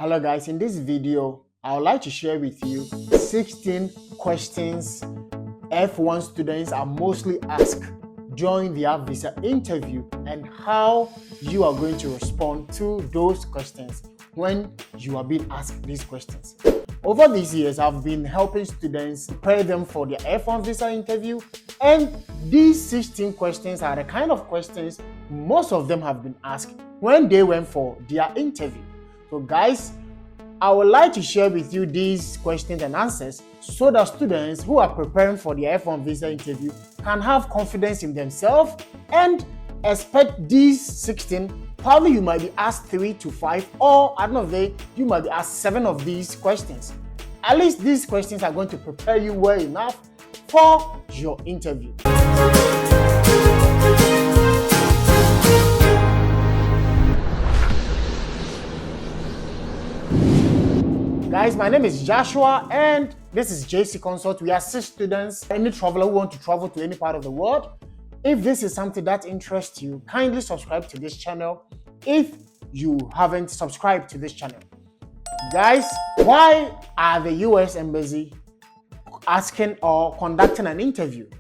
Hello guys, in this video, I would like to share with you 16 questions F1 students are mostly asked during their visa interview and how you are going to respond to those questions when you are being asked these questions. Over these years, I've been helping students prepare them for their F1 visa interview, and these 16 questions are the kind of questions most of them have been asked when they went for their interview. So guys, I would like to share with you these questions and answers so that students who are preparing for the F1 visa interview can have confidence in themselves and expect these 16. Probably you might be asked 3 to 5, or at the end of the day, you might be asked 7 of these questions. At least these questions are going to prepare you well enough for your interview. Guys, my name is Joshua and this is JC Consult. We assist students, any traveler who want to travel to any part of the world. If this is something that interests you, kindly subscribe to this channel if you haven't subscribed to this channel. Guys, why are the US Embassy asking or conducting an interview?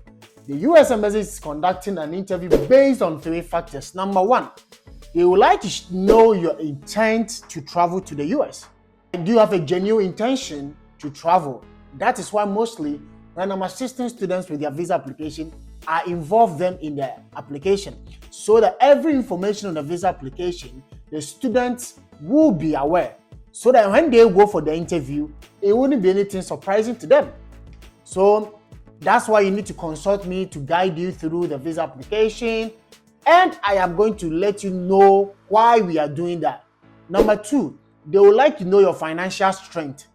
The US Embassy is conducting an interview based on 3 factors. Number 1, they would like to know your intent to travel to the US. Do you have a genuine intention to travel? That is why mostly when I'm assisting students with their visa application, I involve them in their application so that every information on the visa application, the students will be aware so that when they go for the interview, it wouldn't be anything surprising to them. So that's why you need to consult me to guide you through the visa application, and I am going to let you know why we are doing that. Number 2, they would like to know your financial strength.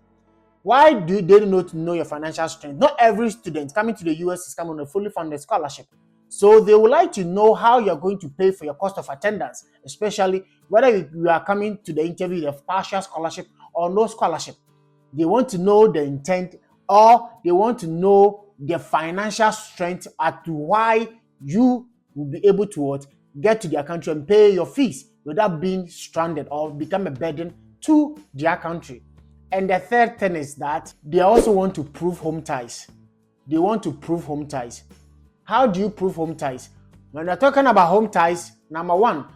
Why do they not know your financial strength? Not every student coming to the US is coming on a fully funded scholarship. So they would like to know how you're going to pay for your cost of attendance, especially whether you are coming to the interview with a partial scholarship or no scholarship. They want to know the intent, or they want to know the financial strength as to why you will be able to get to their country and pay your fees without being stranded or become a burden to their country. And the third thing is that they also want to prove home ties. They want to prove home ties. How do you prove home ties? When you're talking about home ties, number 1,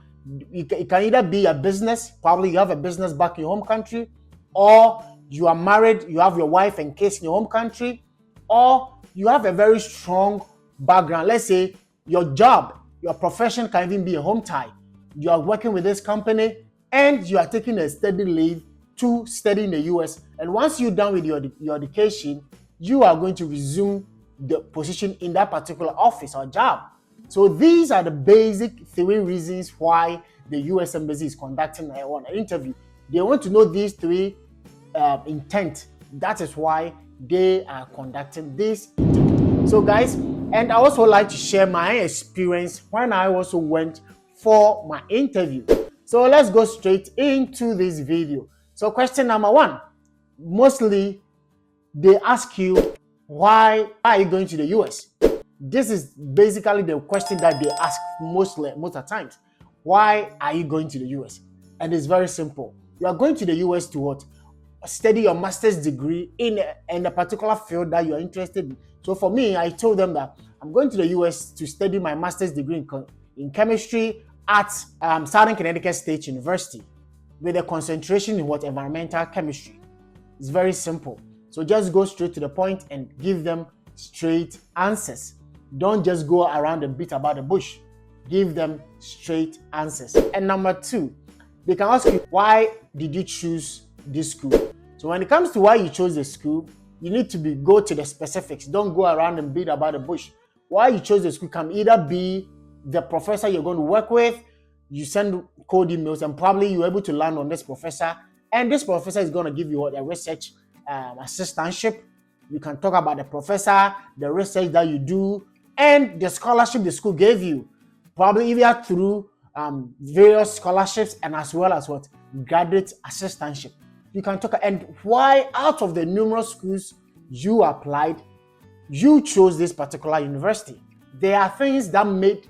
it can either be a business, probably you have a business back in your home country, or you are married, you have your wife and kids in your home country, or you have a very strong background. Let's say your job, your profession can even be a home tie. You are working with this company and you are taking a study leave to study in the US. And once you're done with your education, you are going to resume the position in that particular office or job. So these are the basic 3 reasons why the US Embassy is conducting an interview. They want to know these 3 intent. That is why they are conducting this interview. So guys, and I also like to share my experience when I also went for my interview. So let's go straight into this video. So question number 1, mostly they ask you, why are you going to the US? This is basically the question that they ask most of the times. Why are you going to the US? And it's very simple. You are going to the US to what? Study your master's degree in a particular field that you are interested in. So for me, I told them that I'm going to the US to study my master's degree in chemistry at Southern Connecticut State University with a concentration in environmental chemistry. It's very simple. So just go straight to the point and give them straight answers. Don't just go around and beat about the bush. Give them straight answers. And number 2, they can ask you, why did you choose this school? So when it comes to why you chose the school, you need to go to the specifics. Don't go around and beat about the bush. Why you chose the school can either be the professor you're going to work with. You send code emails and probably you're able to land on this professor, and this professor is going to give you a research assistantship. You can talk about the professor, the research that you do, and the scholarship the school gave you, probably either through various scholarships and as well as graduate assistantship. You can talk, and why out of the numerous schools you applied, you chose this particular university. There are things that make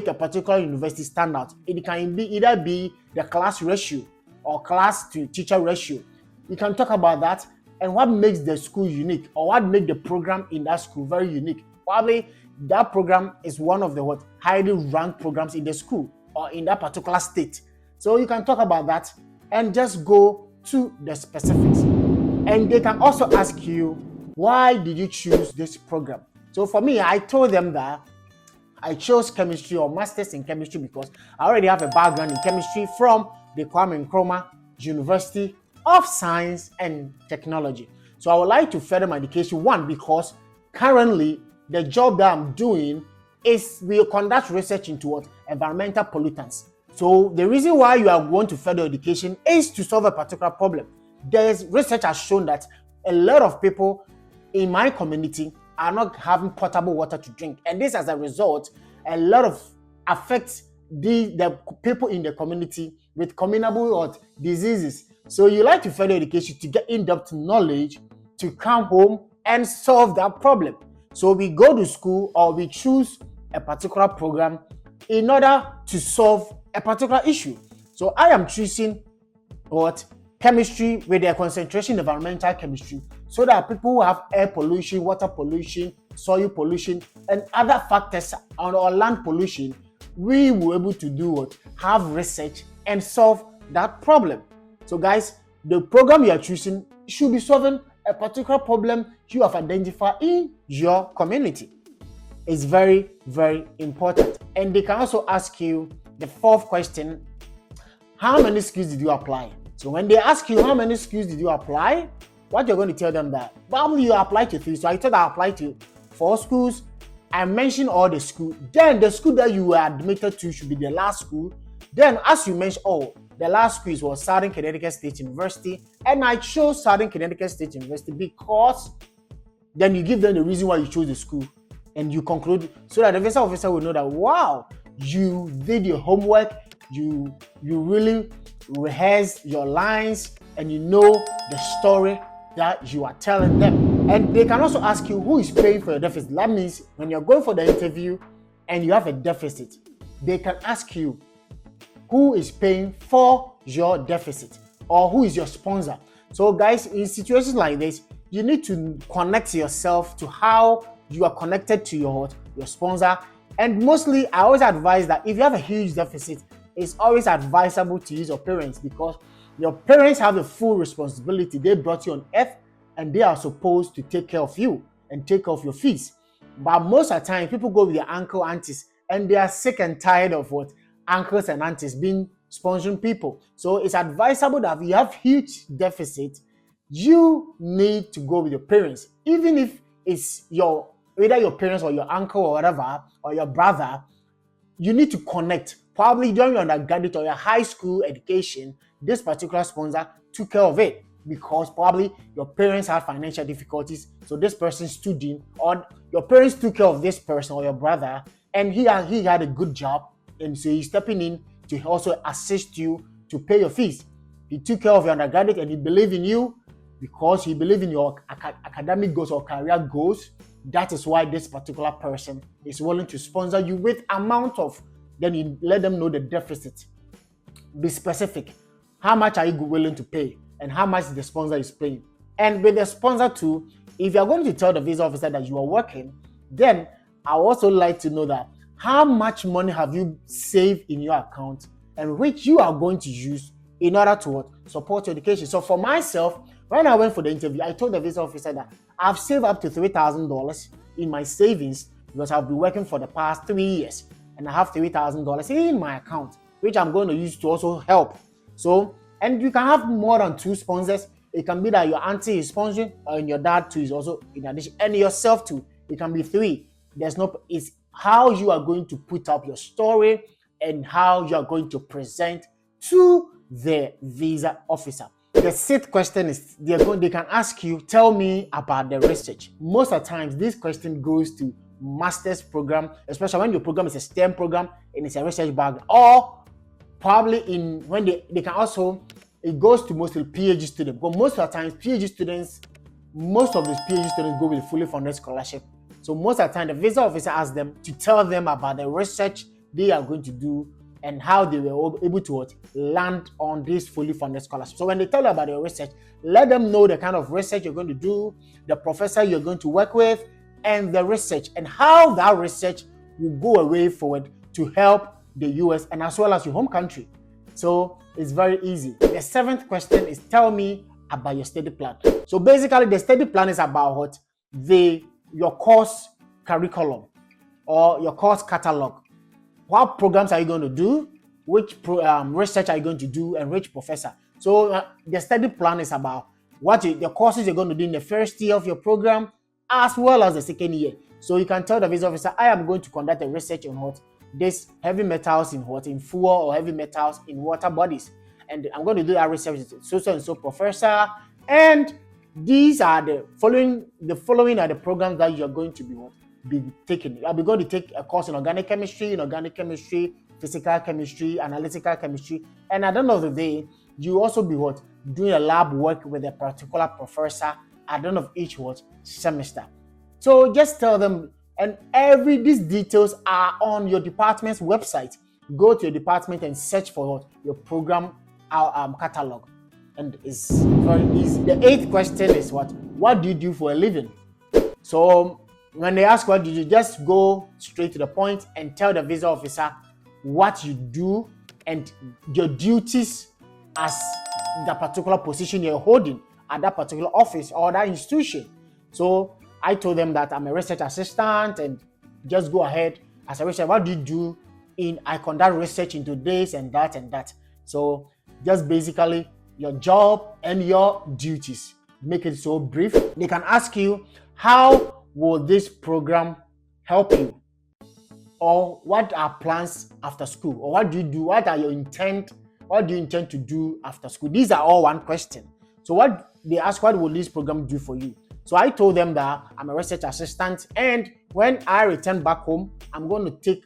a particular university stand out. It can either be the class ratio, or class to teacher ratio. You can talk about that and what makes the school unique, or what makes the program in that school very unique. Probably that program is one of the highly ranked programs in the school or in that particular state. So you can talk about that and just go to the specifics. And they can also ask you, why did you choose this program? So for me, I told them that I chose chemistry or masters in chemistry because I already have a background in chemistry from the Kwame Nkrumah University of Science and Technology. So I would like to further my education, one, because currently the job that I'm doing is we conduct research into environmental pollutants. So the reason why you are going to further education is to solve a particular problem. There's research has shown that a lot of people in my community are not having potable water to drink, and this as a result, a lot of affects the people in the community with communicable diseases. So you like to further education to get in-depth knowledge to come home and solve that problem. So we go to school or we choose a particular program in order to solve a particular issue. So I am choosing chemistry with a concentration in environmental chemistry, so that people who have air pollution, water pollution, soil pollution, and other factors or land pollution, we will be able to do have research and solve that problem. So guys, the program you are choosing should be solving a particular problem you have identified in your community. It's very, very important. And they can also ask you the fourth question: how many skills did you apply? So when they ask you how many skills did you apply, what you're going to tell them that probably you applied to 3. So I thought I applied to 4 schools. I mentioned all the schools. Then the school that you were admitted to should be the last school. Then as you mentioned, the last school was Southern Connecticut State University. And I chose Southern Connecticut State University because then you give them the reason why you chose the school. And you conclude so that the visa officer will know that, wow, you did your homework. You really rehearsed your lines and you know the story that you are telling them. And they can also ask you who is paying for your deficit. That means when you're going for the interview and you have a deficit, they can ask you who is paying for your deficit or who is your sponsor. So guys, in situations like this, you need to connect yourself to how you are connected to your sponsor. And mostly, I always advise that if you have a huge deficit, it's always advisable to use your parents, because your parents have the full responsibility. They brought you on earth and they are supposed to take care of you and take care of your fees. But most of the time, people go with their uncle, aunties, and they are sick and tired of uncles and aunties being sponsoring people. So it's advisable that if you have huge deficit, you need to go with your parents, even if it's either your parents or your uncle or whatever, or your brother. You need to connect. Probably during your undergraduate or your high school education, this particular sponsor took care of it because probably your parents had financial difficulties. So this person's student, or your parents took care of this person or your brother, and he had a good job, and so he's stepping in to also assist you to pay your fees. He took care of your undergraduate and he believed in you because he believed in your academic goals or career goals. That is why this particular person is willing to sponsor you with amount of, then you let them know the deficit. Be specific. How much are you willing to pay and how much the sponsor is paying? And with the sponsor too, if you are going to tell the visa officer that you are working, then I also like to know that how much money have you saved in your account and which you are going to use in order to support your education. So for myself, when I went for the interview, I told the visa officer that I've saved up to $3,000 in my savings because I've been working for the past 3 years and I have $3,000 in my account, which I'm going to use to also help. So, and you can have more than 2 sponsors. It can be that your auntie is sponsoring and your dad too is also in addition, and yourself too. It can be 3. It's how you are going to put up your story and how you are going to present to the visa officer. The 6th question is they can ask you, tell me about the research. Most of the times, this question goes to master's program, especially when your program is a STEM program and it's a research background, or probably when they can also, it goes to mostly PhD students. But most of the times, most of these PhD students go with a fully funded scholarship. So most of the time, the visa officer asks them to tell them about the research they are going to do and how they were able to land on this fully funded scholarship. So when they tell you about your research, let them know the kind of research you're going to do, the professor you're going to work with, and the research, and how that research will go away forward to help the US and as well as your home country. So it's very easy. The seventh question is, tell me about your study plan. So basically the study plan is about what? Your course curriculum or your course catalog. What programs are you going to do? Which research are you going to do, and which professor? So the study plan is about what the courses you're going to do in the first year of your program as well as the second year. So you can tell the visa officer, I am going to conduct a research on what? This heavy metals in fuel or heavy metals in water bodies. And I'm going to do that research with so and so professor. And these are the following are the programs that you're going to be taking. I'll be going to take a course in organic chemistry, physical chemistry, analytical chemistry, and at the end of the day, you also be doing a lab work with a particular professor at the end of each semester. So just tell them, and these details are on your department's website. Go to your department and search for your program catalog, and it's very easy. The eighth question is what do you do for a living? So when they ask what do you do, just go straight to the point and tell the visa officer what you do and your duties as the particular position you're holding at that particular office or that institution. So I told them that I'm a research assistant, and just go ahead as a researcher. What do you do? I conduct research into this and that and that. So just basically your job and your duties. Make it so brief. They can ask you, how will this program help you? Or what are plans after school? Or what do you do? What do you intend to do after school? These are all one question. So what they ask, what will this program do for you? So I told them that I'm a research assistant, and when I return back home, I'm going to take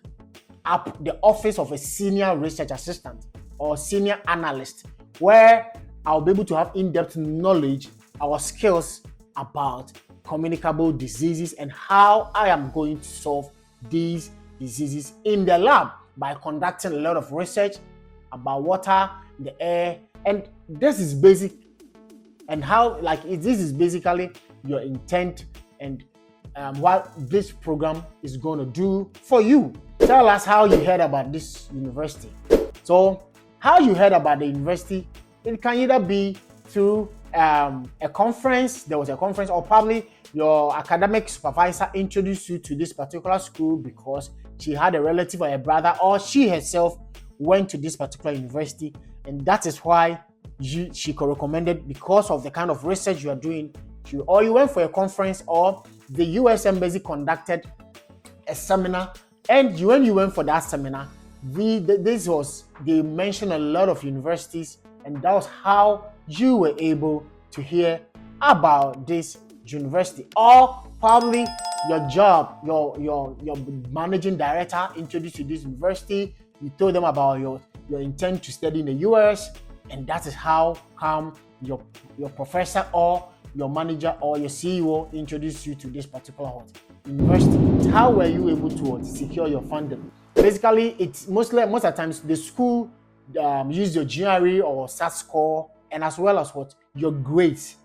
up the office of a senior research assistant or senior analyst, where I'll be able to have in-depth knowledge or skills about communicable diseases and how I am going to solve these diseases in the lab by conducting a lot of research about water, the air, and this is basic, and how this is basically your intent and what this program is going to do for you. Tell us how you heard about this university. So how you heard about the university, it can either be through a conference, there was a conference, or probably your academic supervisor introduced you to this particular school because she had a relative or a brother, or she herself went to this particular university, and that is why she could recommended because of the kind of research you are doing. Or you went for a conference, or the US Embassy conducted a seminar, and when you went for that seminar, they mentioned a lot of universities, and that was how you were able to hear about this university. Or probably your job, your managing director introduced you to this university. You told them about your intent to study in the US, and that is how come your professor or your manager or your CEO introduced you to this particular university. How were you able to secure your funding? Basically, it's most of the times the school use your GRE or SAT score, and as well as your grades.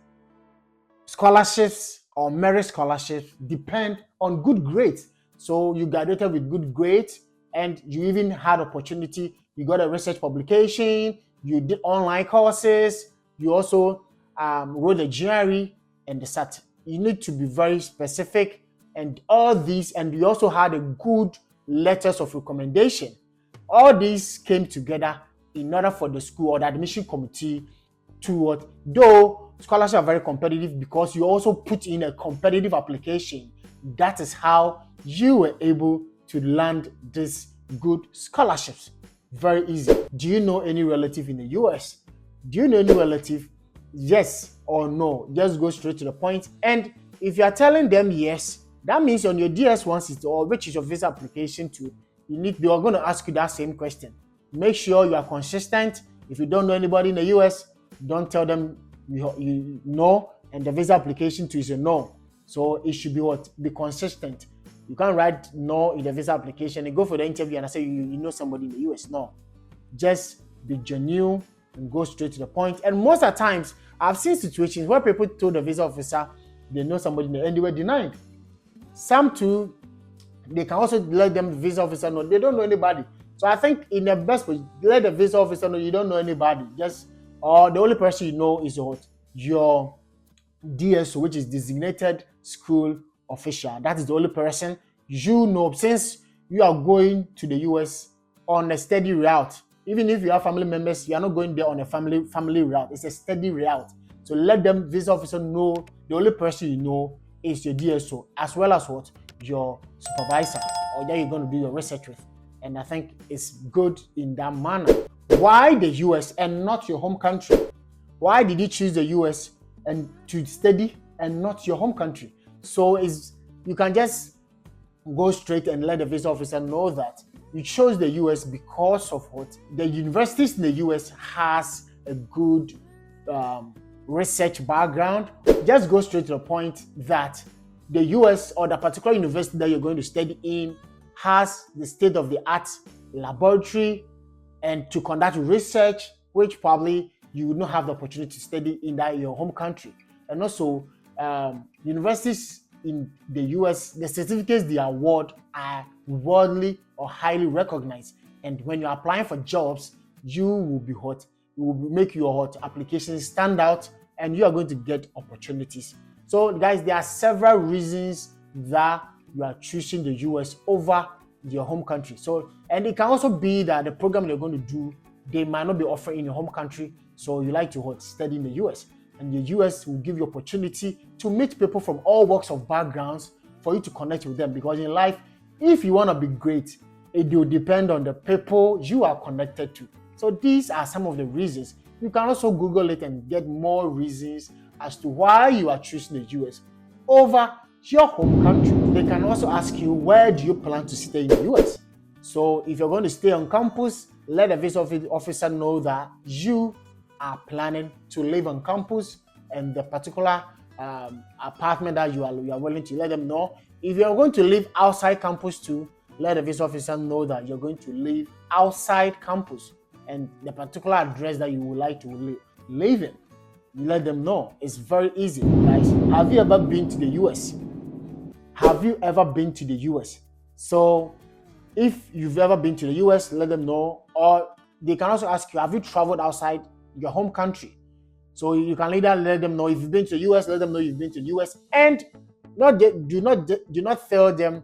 Scholarships or merit scholarships depend on good grades. So you graduated with good grades, and you even had opportunity. You got a research publication. You did online courses. You also wrote the GRE and the SAT. You need to be very specific, and all these, and you also had a good letters of recommendation. All these came together in order for the school or the admission committee to though scholarships are very competitive because you also put in a competitive application. That is how you were able to land these good scholarships. Very easy. Do you know any relative in the US? Do you know any relative? Yes or no. Just go straight to the point. And if you are telling them yes, that means on your DS1 or which is your visa application to, they are going to ask you that same question. Make sure you are consistent. If you don't know anybody in the US, don't tell them you know, and the visa application to is a no. So it should be be consistent. You can't write no in the visa application and go for the interview and I say you know somebody in the US. No. Just be genuine and go straight to the point. And most of the times, I've seen situations where people told the visa officer they know somebody and they were denied. Some too, they can also let them visa officer know they don't know anybody. So I think in the best way, let the visa officer know you don't know anybody. Or the only person you know is your DSO, which is designated school official. That is the only person you know, since you are going to the US on a steady route. Even if you have family members, you are not going there on a family route. It's a steady route. So let them visa officer know the only person you know is your DSO, as well as your supervisor, or that you're going to do your research with. And I think it's good in that manner. Why the US and not your home country? Why did you choose the US and to study and not your home country? So you can just go straight and let the visa officer know that you chose the US because of the universities in the US has a good research background. Just go straight to the point that the US or the particular university that you're going to study in has the state-of-the-art laboratory and to conduct research, which probably you would not have the opportunity to study in your home country. And also, universities in the US, the certificates they award are worldly or highly recognized. And when you're applying for jobs, you will make your application stand out and you are going to get opportunities. So guys, there are several reasons that you are choosing the US over your home country. So, and it can also be that the program you're going to do, they might not be offering in your home country. So you like to study in the US. And the US will give you opportunity to meet people from all walks of backgrounds for you to connect with them. Because in life, if you want to be great, it will depend on the people you are connected to. So these are some of the reasons. You can also Google it and get more reasons as to why you are choosing the US over your home country. They can also ask you, where do you plan to stay in the US? So if you're going to stay on campus, let the visa officer know that you are planning to live on campus and the particular apartment that you are willing to, let them know. If you're going to live outside campus too, let the visa officer know that you're going to live outside campus and the particular address that you would like to live in. You let them know. It's very easy, guys. Have you ever been to the US? Have you ever been to the US? So if you've ever been to the US, let them know. Or they can also ask you, have you traveled outside your home country? So you can either let them know if you've been to the US, let them know you've been to the US, and do not tell them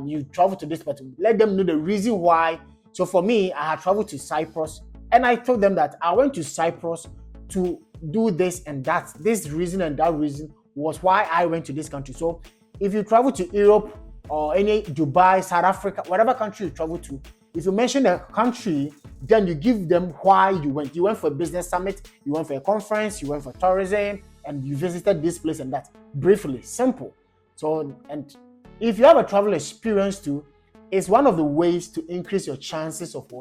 you traveled to this, but let them know the reason why. So for me, I had traveled to Cyprus, and I told them that I went to Cyprus to do this and that. This reason and that reason was why I went to this country. So if you travel to Europe or any Dubai, South Africa, whatever country you travel to, if you mention a country, then you give them why you went. You went for a business summit, you went for a conference, you went for tourism, and you visited this place and that. Briefly, simple. So, and if you have a travel experience too, it's one of the ways to increase your chances of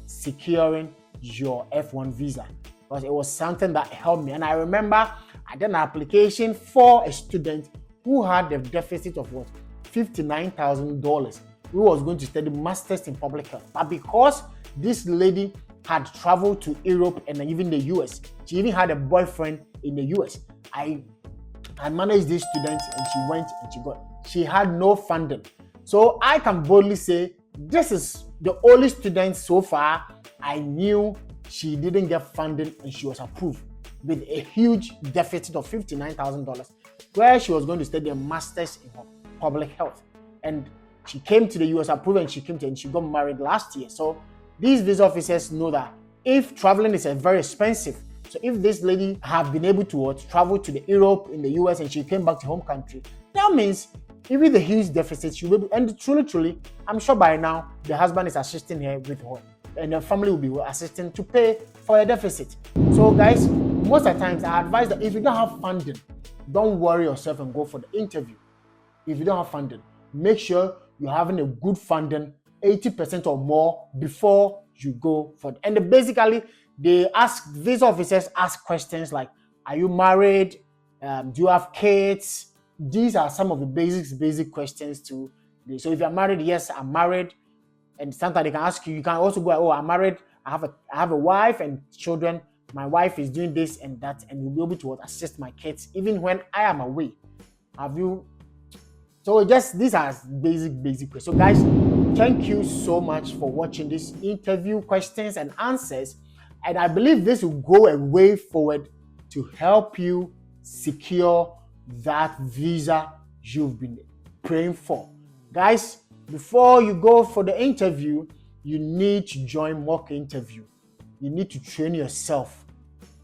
securing your F1 visa. Because it was something that helped me. And I remember I did an application for a student who had a deficit of $59,000. Who was going to study masters in public health. But because this lady had traveled to Europe and even the US, she even had a boyfriend in the US. I managed this student and she went and she had no funding. So I can boldly say this is the only student so far I knew she didn't get funding and she was approved with a huge deficit of $59,000 where she was going to study a master's in public health. And she came to the US approved and she got married last year. So these visa officers know that if traveling is very expensive, so if this lady have been able to travel to the Europe in the US and she came back to home country, that means even the huge deficit she will be, and truly, I'm sure by now the husband is assisting her with her, and the family will be assisting to pay for a deficit. So guys, most of the times I advise that if you don't have funding, don't worry yourself and go for the interview. If you don't have funding, make sure you're having a good funding, 80% or more before you go for it. And basically, visa officers ask questions like, are you married? Do you have kids? These are some of the basic questions to So if you're married, yes, I'm married. And sometimes they can ask you, you can also go, oh, I'm married, I have a wife and children. My wife is doing this and that, and you'll be able to assist my kids even when I am away. Have you? So just these are basic questions. So guys, thank you so much for watching this interview questions and answers. And I believe this will go a way forward to help you secure that visa you've been praying for. Guys, before you go for the interview, you need to join mock interview. You need to train yourself.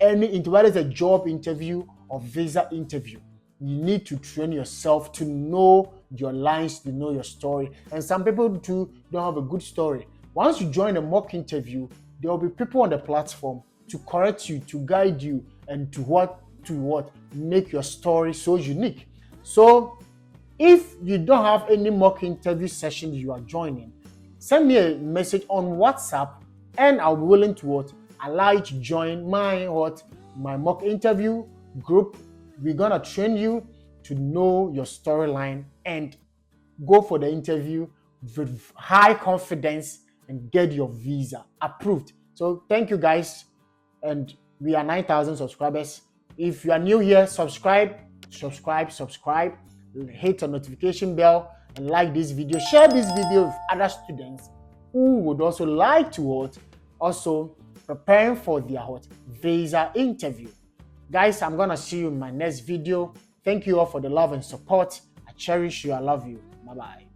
Whether it's a job interview or visa interview, you need to train yourself to know your lines, to know your story. And some people too don't have a good story. Once you join a mock interview, there will be people on the platform to correct you, to guide you, and to make your story so unique. So if you don't have any mock interview sessions you are joining, send me a message on WhatsApp and I'll be willing to allow you to join my mock interview group. We're gonna train you to know your storyline and go for the interview with high confidence and get your visa approved. So thank you guys, and we are 9,000 subscribers. If you are new here, subscribe, hit the notification bell and like this video. Share this video with other students who would also like to also preparing for their visa interview. Guys, I'm gonna see you in my next video. Thank you all for the love and support. I cherish you. I love you. Bye-bye.